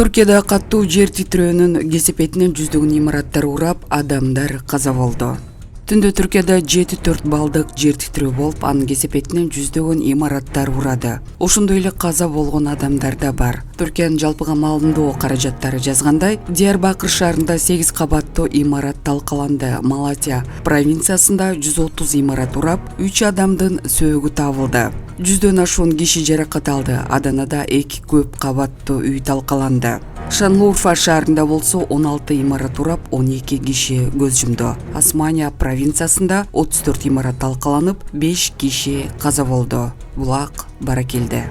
Түркияда каттуу жер титирөөнүн кесепетинен жүздөгөн имараттар урап, адамдар каза болду. Түндө Түркияда 7,4 балдык жер титирөө болуп, анын кесепетинен жүздөгөн имараттар урады. Ошондой эле каза болгон адамдар да бар. Түркиянын жалпыга малымдоо каражаттары жазгандай, Диярбакыр шаарында 8 кабаттуу имарат талкаланды. Малатия провинциясында 130 имарат урап, 3 адамдын сөөгү табылды. 100дөн ашуун киши жаракат алды. Аданада 2 көп кабаттуу үй талкаланды. Шанлыурфа шаарында болсо 16 имарат урап, 12 киши көз жумду. Османия провинциясында 34 имарат талкаланып, 5 киши каза болду. Булак баракелде.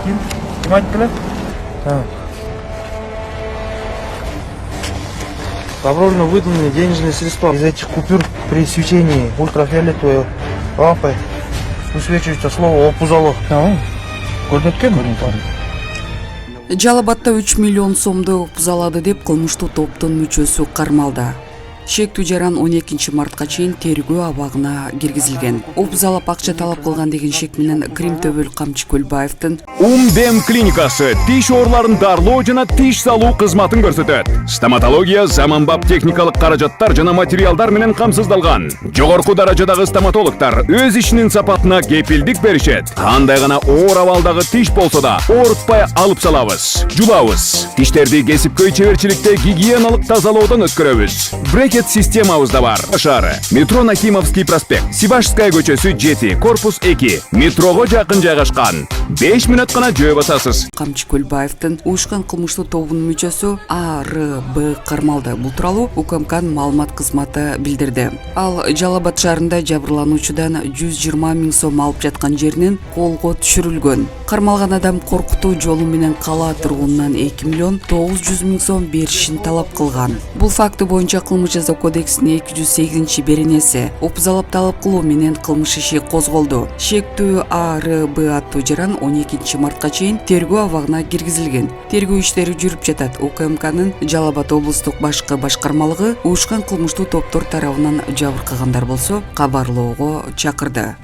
Kim aytdilar? Добровольно выданные денежные средства из этих купюр при свечении ультрафиолетовой лампой высвечивается слово «Опузало». Жалабатта 3 миллион сомду пузалады деп кылмыштуу топтун мүчөсү кармалды. Шектүү жаран 12 мартка чейин тергөө абагына киргизилген. Опузалап акча талап кылган деген шек менен Крим Төбөл Камчы Көлбаевдин Дем клиникасы тиш ооруларын дарлоо жана тиш салуу кызматын көрсөтөт. Стоматология заманбап техникалык каражаттар жана материалдар менен камсыздалган. Жогорку даражадагы стоматологдор өз ишинин сапатына кепилдик беришет. Кандай гана оор абалдагы тиш болсо да оорутпай алып салабыз, жулабыз. Тиштерди кесипкөй чеберчиликте гигиеналык тазалоодон өткөрөбүз. Системабыз да бар. Шаары. Метро Нахимовский проспект, Сибашская көчөсү 7, корпус 2. Метрого жакын жайгашкан. 5 мүнөт гана жөө басасыз. Камчы Көлбаевдин уюшкан кылмыштуу тобунун мүчөсү АРБ кармалды. Бул тууралуу УКМКнын маалымат кызматы билдирди. Ал Жалал-Абад шаарында жабырлануучудан 120 000 сом алып жаткан жеринен колго түшүрүлгөн. Кармалган адам коркутуу жолу менен кала тургунунан 2 миллион 900 000 сом беришин талап кылган. Бул факты боюнча кылмыш жаза кодексинин 208 беренеси опузалап талап кылуу менен кылмыш иши козголду. Шектүү АРБ аттуу жаран 12 мартка чейин тергөө абагына киргизилген. Тергөө иштери жүрүп жатат. УКМКнын Жалал-Абад облустук башкы башкармалыгы уюшкан кылмыштуу топтор тарабынан жабыркагандар болсо кабарлоого чакырды.